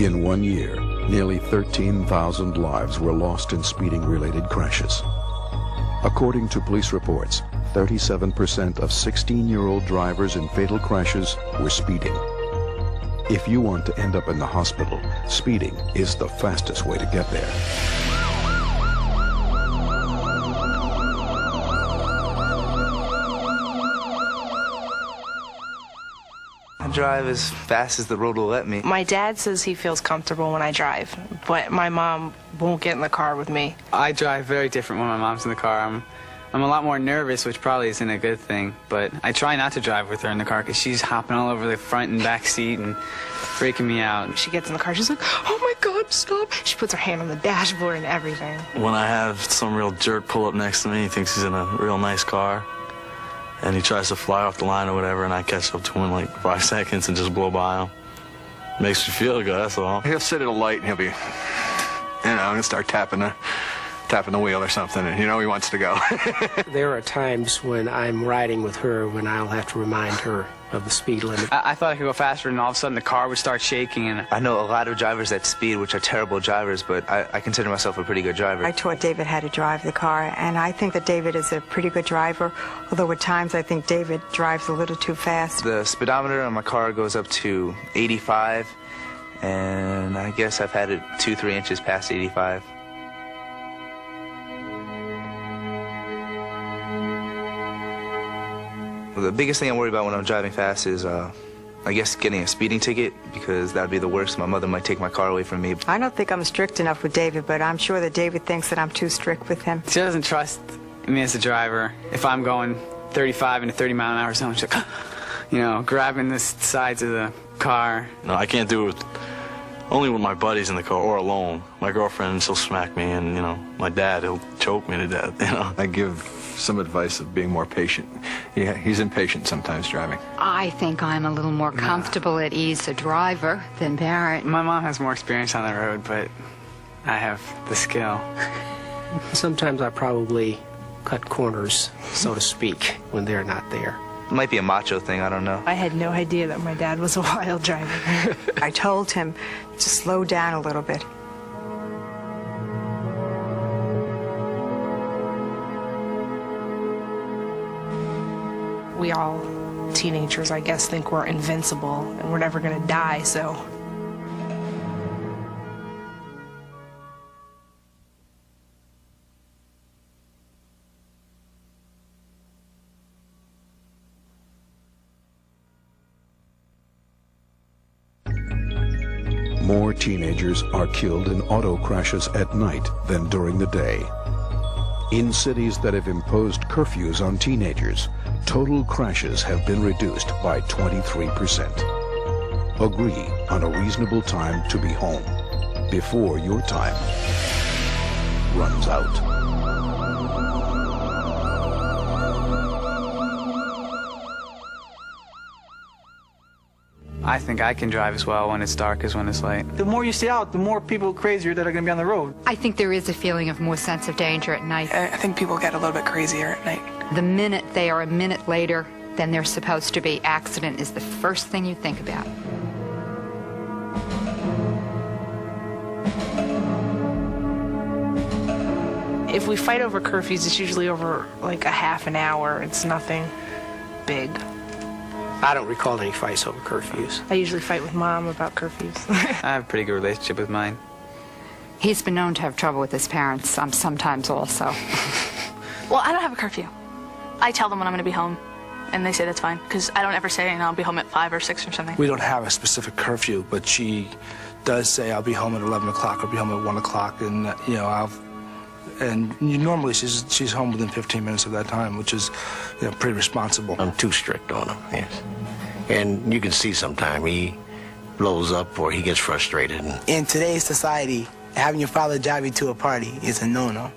In 1 year, nearly 13,000 lives were lost in speeding-related crashes. According to police reports, 37% of 16-year-old drivers in fatal crashes were speeding. If you want to end up in the hospital, speeding is the fastest way to get there. I drive as fast as the road will let me. My dad says he feels comfortable when I drive, but my mom won't get in the car with me. I drive very different when my mom's in the car. I'm a lot more nervous, which probably isn't a good thing, but I try not to drive with her in the car because she's hopping all over the front and back seat and freaking me out. She gets in the car, she's like, oh my God, stop. She puts her hand on the dashboard and everything. When I have some real jerk pull up next to me, he thinks he's in a real nice car, and he tries to fly off the line or whatever, and I catch up to him in like 5 seconds and just blow by him. Makes me feel good, that's all. He'll sit at a light and he'll be, and start tapping the wheel or something, and he wants to go. There are times when I'm riding with her when I'll have to remind her of the speed limit. I thought I could go faster, and all of a sudden the car would start shaking. And I know a lot of drivers that speed, which are terrible drivers, but I consider myself a pretty good driver. I taught David how to drive the car, and I think that David is a pretty good driver, although at times I think David drives a little too fast. The speedometer on my car goes up to 85, and I guess I've had it 2-3 inches past 85. The biggest thing I worry about when I'm driving fast is, I guess, getting a speeding ticket, because that would be the worst. My mother might take my car away from me. I don't think I'm strict enough with David, but I'm sure that David thinks that I'm too strict with him. she doesn't trust me as a driver. If I'm going 35 in a 30-mile-an-hour zone, she's like, grabbing the sides of the car. No, I can't do it only with my buddies in the car or alone. My girlfriend, she'll smack me, and, my dad, he'll choke me to death, I give some advice of being more patient. Yeah, he's impatient sometimes driving. I think I'm a little more comfortable at ease a driver than Barrett. My mom has more experience on the road, but I have the skill. Sometimes I probably cut corners, so to speak, when they're not there. It might be a macho thing, I don't know. I had no idea that my dad was a wild driver. I told him to slow down a little bit. We all, teenagers, I guess, think we're invincible and we're never going to die, so. More teenagers are killed in auto crashes at night than during the day. In cities that have imposed curfews on teenagers, total crashes have been reduced by 23%. Agree on a reasonable time to be home before your time runs out. I think I can drive as well when it's dark as when it's light. The more you stay out, the more people crazier that are going to be on the road. I think there is a feeling of more sense of danger at night. I think people get a little bit crazier at night. The minute they are a minute later than they're supposed to be, accident is the first thing you think about. If we fight over curfews, it's usually over like a half an hour. It's nothing big. I don't recall any fights over curfews. I usually fight with Mom about curfews. I have a pretty good relationship with mine. He's been known to have trouble with his parents, sometimes also. Well, I don't have a curfew. I tell them when I'm going to be home, and they say that's fine, because I don't ever say, I'll be home at 5 or 6 or something. We don't have a specific curfew, but she does say I'll be home at 11 o'clock or be home at 1 o'clock, and, normally she's home within 15 minutes of that time, which is, pretty responsible. I'm too strict on him, yes. And you can see sometimes he blows up or he gets frustrated. In today's society, having your father drive you to a party is a no-no.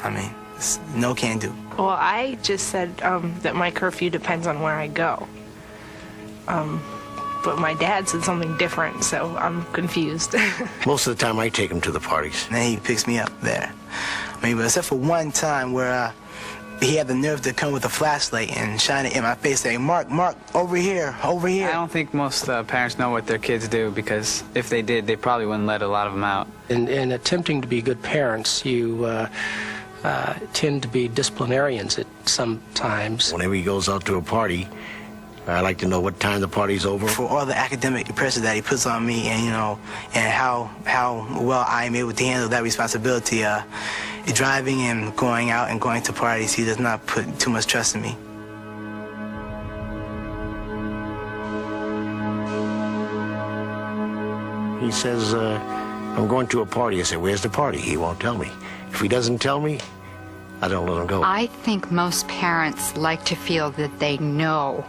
I mean, it's no can do. Well, I just said that my curfew depends on where I go. But my dad said something different, so I'm confused. Most of the time I take him to the parties. And then he picks me up there. I mean, but except for one time where he had the nerve to come with a flashlight and shine it in my face saying, Mark, over here, over here. I don't think most parents know what their kids do, because if they did, they probably wouldn't let a lot of them out. In attempting to be good parents, you tend to be disciplinarians at sometimes. Whenever he goes out to a party, I like to know what time the party's over. For all the academic pressure that he puts on me, and and how well I am able to handle that responsibility, driving and going out and going to parties, he does not put too much trust in me. He says, I'm going to a party. I say, where's the party? He won't tell me. If he doesn't tell me, I don't let him go. I think most parents like to feel that they know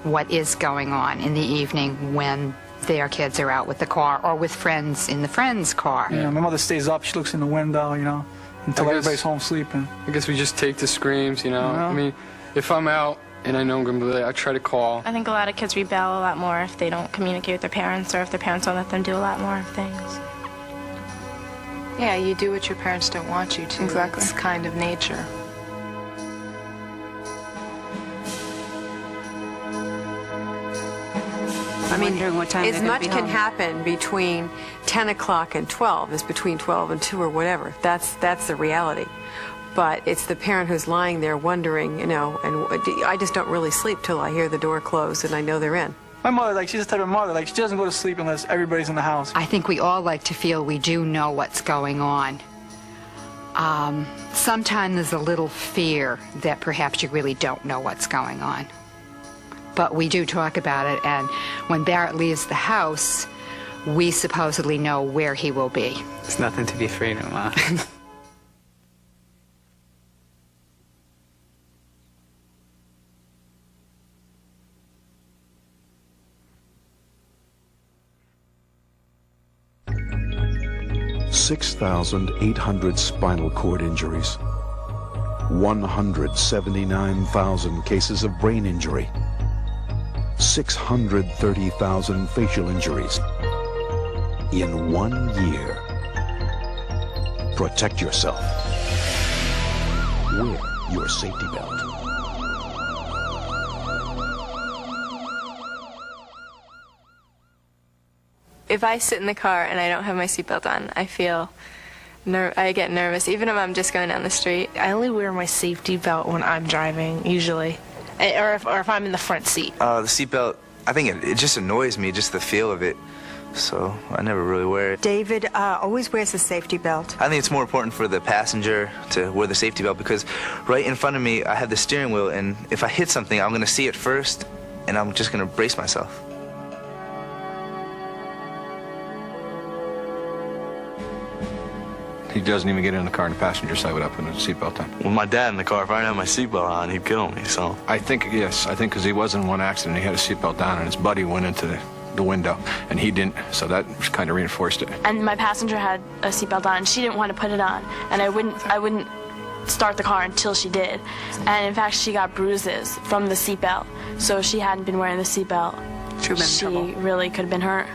what is going on in the evening when their kids are out with the car or with friends in the friend's car. Yeah, my mother stays up. She looks in the window, until everybody's home sleeping. I guess we just take the screams, I mean, if I'm out and I know I'm going to be late, I try to call. I think a lot of kids rebel a lot more if they don't communicate with their parents, or if their parents don't let them do a lot more things. Yeah, you do what your parents don't want you to. Exactly. It's kind of nature. I mean, as much can happen between 10 o'clock and 12 as between 12 and 2 or whatever. That's the reality. But it's the parent who's lying there wondering, and I just don't really sleep till I hear the door close and I know they're in. My mother, she's the type of mother, she doesn't go to sleep unless everybody's in the house. I think we all like to feel we do know what's going on. Sometimes there's a little fear that perhaps you really don't know what's going on. But we do talk about it, and when Barrett leaves the house, we supposedly know where he will be. It's nothing to be afraid of, Ma. $6,800 spinal cord injuries, 179,000 cases of brain injury, 630,000 facial injuries in 1 year. Protect yourself. Wear your safety belt. If I sit in the car and I don't have my seatbelt on, I get nervous, even if I'm just going down the street. I only wear my safety belt when I'm driving, usually, or if I'm in the front seat. The seatbelt, I think it just annoys me, just the feel of it. So I never really wear it. David always wears a safety belt. I think it's more important for the passenger to wear the safety belt, because right in front of me, I have the steering wheel, and if I hit something, I'm going to see it first, and I'm just going to brace myself. He doesn't even get in the car on the passenger side without putting a seatbelt on. With my dad in the car, if I didn't have my seatbelt on, he'd kill me, so. I think because he was in one accident, he had a seatbelt on, and his buddy went into the window, and he didn't, so that kind of reinforced it. And my passenger had a seatbelt on, and she didn't want to put it on, and I wouldn't start the car until she did. And in fact, she got bruises from the seatbelt, so if she hadn't been wearing the seatbelt, she really could have been hurt.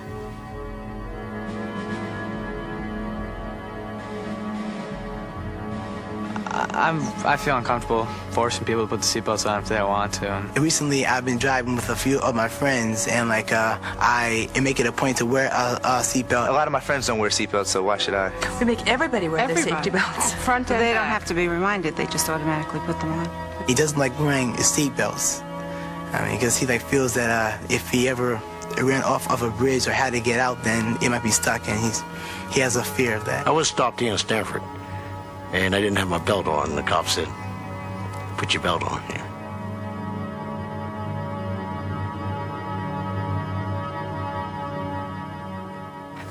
I feel uncomfortable forcing people to put the seatbelts on if they don't want to. Recently, I've been driving with a few of my friends, and I make it a point to wear a seatbelt. A lot of my friends don't wear seatbelts, so why should I? We make everybody wear their safety belts. Front and They don't back. have to be reminded, they just automatically put them on. He doesn't like wearing seatbelts. Because he feels that if he ever ran off of a bridge or had to get out, then it might be stuck, and he has a fear of that. I was stopped here in Stanford, and I didn't have my belt on, and the cop said, put your belt on here.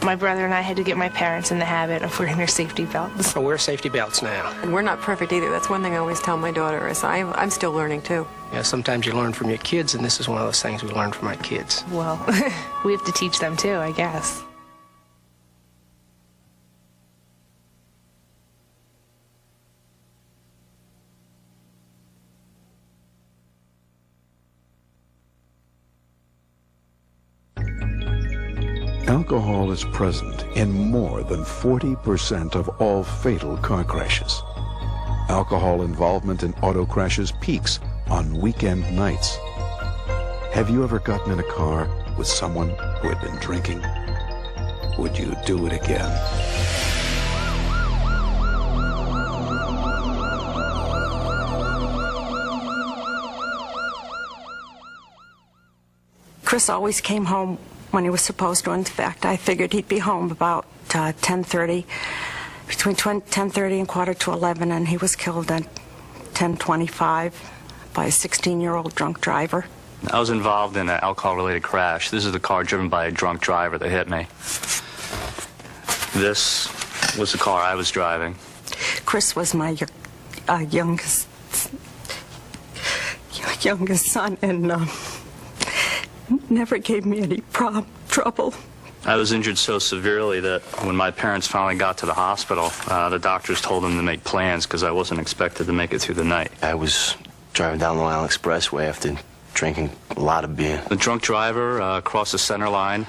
My brother and I had to get my parents in the habit of wearing their safety belts. I wear safety belts now. And we're not perfect either. That's one thing I always tell my daughter is I'm still learning too. Yeah, sometimes you learn from your kids, and this is one of those things we learn from my kids. Well, we have to teach them too, I guess. Alcohol is present in more than 40% of all fatal car crashes. Alcohol involvement in auto crashes peaks on weekend nights. Have you ever gotten in a car with someone who had been drinking? Would you do it again? Chris always came home when he was supposed to. In fact, I figured he'd be home about 10:30, between 10:30 and 11:15, and he was killed at 10:25 by a 16-year-old drunk driver. I was involved in an alcohol-related crash. This is the car driven by a drunk driver that hit me. This was the car I was driving. Chris was my youngest son, and never gave me any trouble. I was injured so severely that when my parents finally got to the hospital, the doctors told them to make plans because I wasn't expected to make it through the night. I was driving down the Long Island Expressway after drinking a lot of beer. The drunk driver crossed the center line.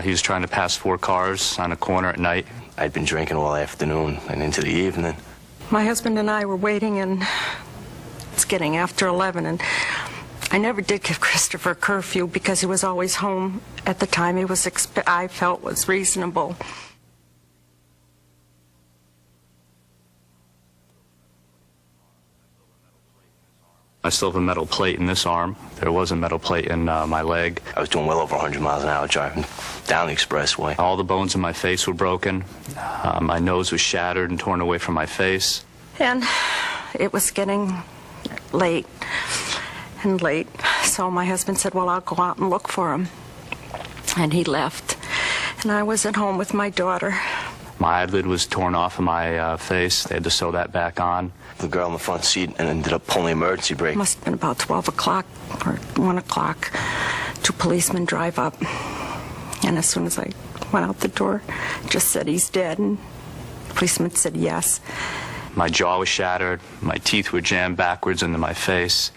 He was trying to pass 4 cars on a corner at night. I'd been drinking all afternoon and into the evening. My husband and I were waiting, and it's getting after 11, and I never did give Christopher a curfew because he was always home at the time he was I felt was reasonable. I still have a metal plate in this arm. There was a metal plate in my leg. I was doing well over 100 miles an hour driving down the expressway. All the bones in my face were broken. My nose was shattered and torn away from my face. And it was getting late. So my husband said, well, I'll go out and look for him. And he left. And I was at home with my daughter. My eyelid was torn off of my face. They had to sew that back on. The girl in the front seat and ended up pulling the emergency brake. Must have been about 12 o'clock or 1 o'clock. 2 policemen drive up. And as soon as I went out the door, just said, he's dead. And the policeman said yes. My jaw was shattered. My teeth were jammed backwards into my face.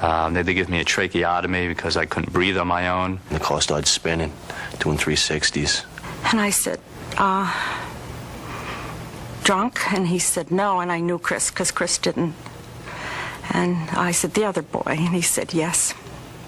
They had to give me a tracheotomy because I couldn't breathe on my own. And the car started spinning, doing 360s. And I said, drunk? And he said, no. And I knew Chris because Chris didn't. And I said, the other boy. And he said, yes.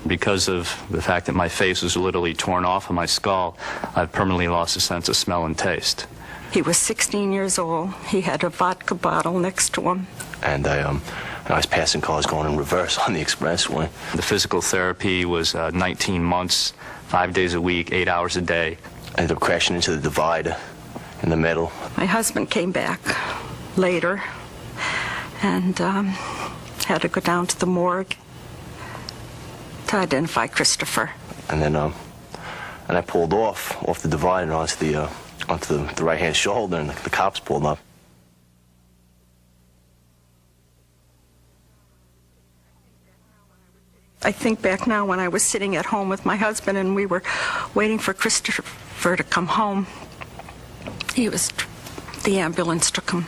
Because of the fact that my face was literally torn off of my skull, I've permanently lost a sense of smell and taste. He was 16 years old. He had a vodka bottle next to him. And I was passing cars going in reverse on the expressway. The physical therapy was 19 months, 5 days a week, 8 hours a day. I ended up crashing into the divider in the middle. My husband came back later and had to go down to the morgue to identify Christopher. And then I pulled off the divider onto the right-hand shoulder, and the cops pulled up. I think back now when I was sitting at home with my husband and we were waiting for Christopher to come home. The ambulance took him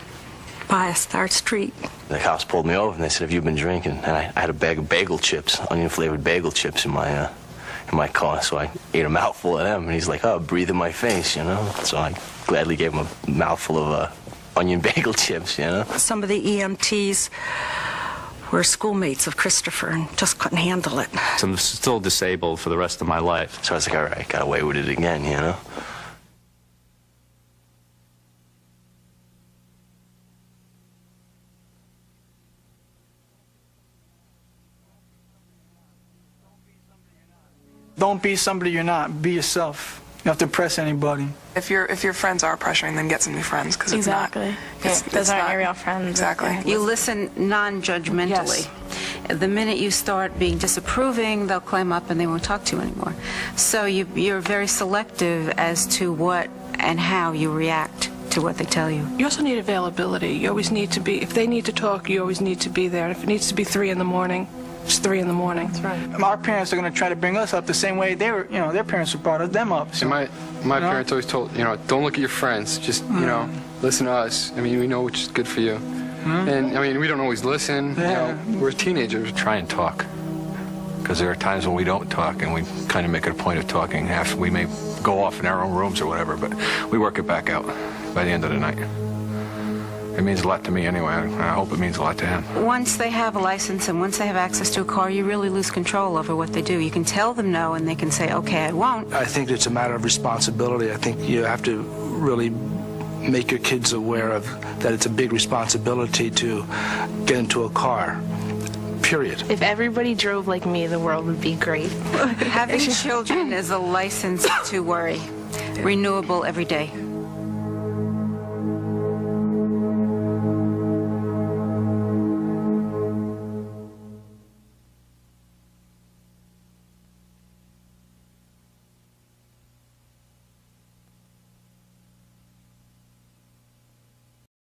past our street. The cops pulled me over and they said, have you been drinking? And I had a bag of bagel chips, onion-flavored bagel chips in my car, so I ate a mouthful of them. And he's like, oh, breathe in my face, you know? So I gladly gave him a mouthful of onion bagel chips, you know? Some of the EMTs were schoolmates of Christopher and just couldn't handle it. So I'm still disabled for the rest of my life. So I was like, all right, got away with it again, you know? Don't be somebody you're not. Be yourself. You don't have to impress anybody. If your friends are pressuring, then get some new friends. Because exactly. Those aren't your real friends. Exactly. You listen non-judgmentally. Yes. The minute you start being disapproving, they'll climb up and they won't talk to you anymore. So you're very selective as to what and how you react to what they tell you. You also need availability. You always need to be, if they need to talk, you always need to be there. If it needs to be 3 in the morning, it's 3 in the morning. That's right. Our parents are going to try to bring us up the same way they were, their parents brought them up. So, my parents always told, don't look at your friends. Just, listen to us. I mean, we know which is good for you. And, I mean, we don't always listen. Yeah. We're teenagers. Try and talk. Because there are times when we don't talk, and we kind of make it a point of talking. We may go off in our own rooms or whatever, but we work it back out by the end of the night. It means a lot to me anyway. I hope it means a lot to him. Once they have a license and once they have access to a car, you really lose control over what they do. You can tell them no, and they can say, okay, I won't. I think it's a matter of responsibility. I think you have to really make your kids aware of that it's a big responsibility to get into a car. Period. If everybody drove like me, the world would be great. Having children is a license to worry. Renewable every day.